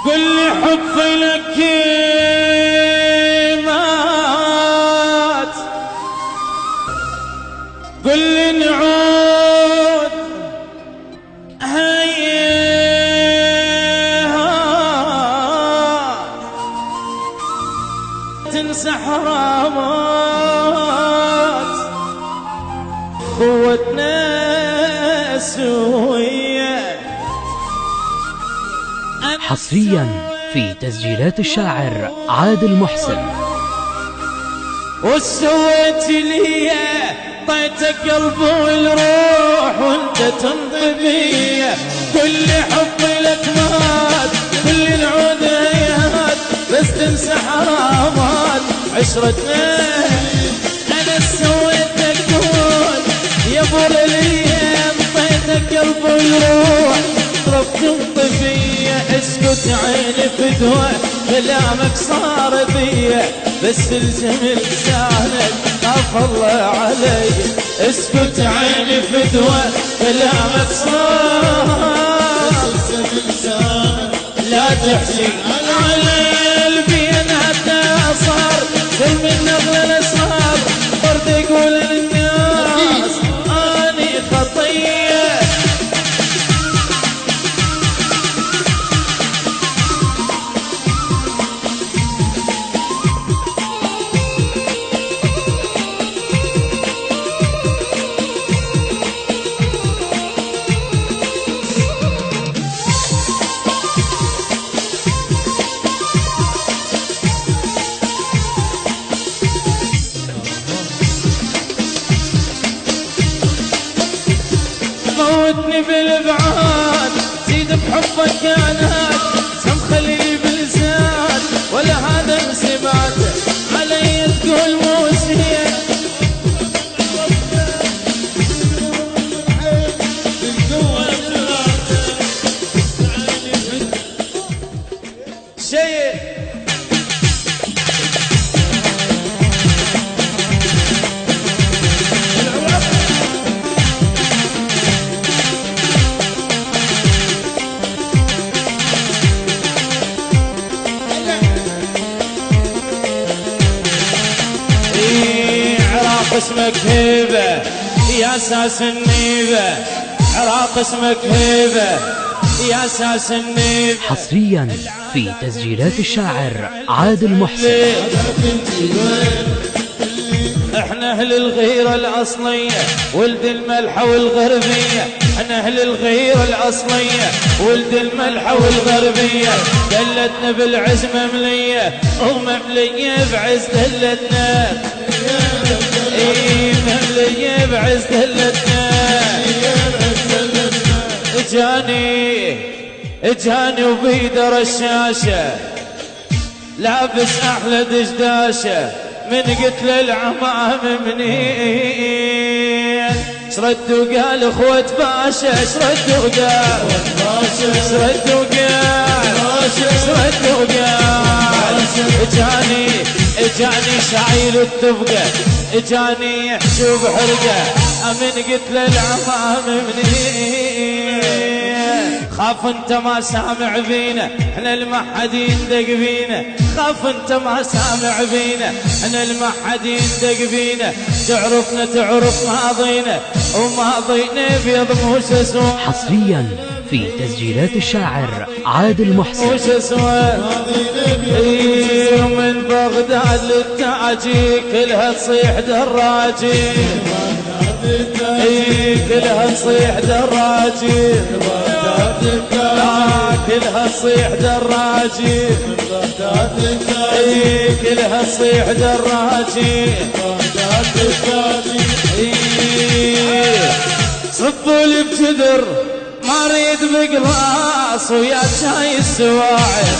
قل لي حبي لك مات، قل لي نعود هيا تنسى حرامات خوتنا سوية. حصريا في تسجيلات الشاعر عادل محسن. وسويت لي طيتك قلبي والروح وانت تمضي بيا. كل حبي لك مات، كل نعود هيات بس تنسى حرامات عشرتنا. انا سويتك كون يا ابو الايام، طيتك قلبي والروح تمضي فيا. اسكت عيني فدوة كلامك صار بيا، بس الجميل سهلك خاف الله علي. اسكت عيني فدوة كلامك صار، بس الجميل سهلك لا تحكي على البين حتى صار. كل من نغل الاسرار برد يقول للناس اني خطيه. موتني بالابعاد زيد بحبك كانت سم خليلي بلسان، ولا هذا انسبات علي تقول موسيقى. شيء اسمك هيبة يا اساس النيبة، عراق اسمك هيبة يا اساس النيبة. حصريا في تسجيلات الشاعر عادل محسن. احنا اهل الغيرة الاصلية ولد الملحة والغربية. احنا اهل الغيرة الاصلية ولد الملحة والغربية. دلتنا بالعز مملية ومملية بعز دلتنا. ايه مملية بعز دلتنا. اجاني وبيده رشاشة لابس احلى دشداشة. من قلت للعمام منين شرد وقال اخوة باشا. شرد وقال شرد وقال شرد وقال. اجاني شايل التفقة، اجاني يحشو بحرقة. من قلت للعمام منين خاف انت ما سامع فينا، احنا المحدين دق فينا. خاف انت ما سامع فينا، احنا المحدين دق فينا. تعرفنا تعرف ماضينا وماضينا بيض موش اسود. حصريا في تسجيلات الشاعر عادل محسن. موش اسود من بغداد للتاجي كلها تصيح دراجي. كلها تصيح دراجي كلها تصيح دراجي. كلها تصيح دراجي. صبوا لي بجدر ما اريد بقلاص ويا شاي السواعد.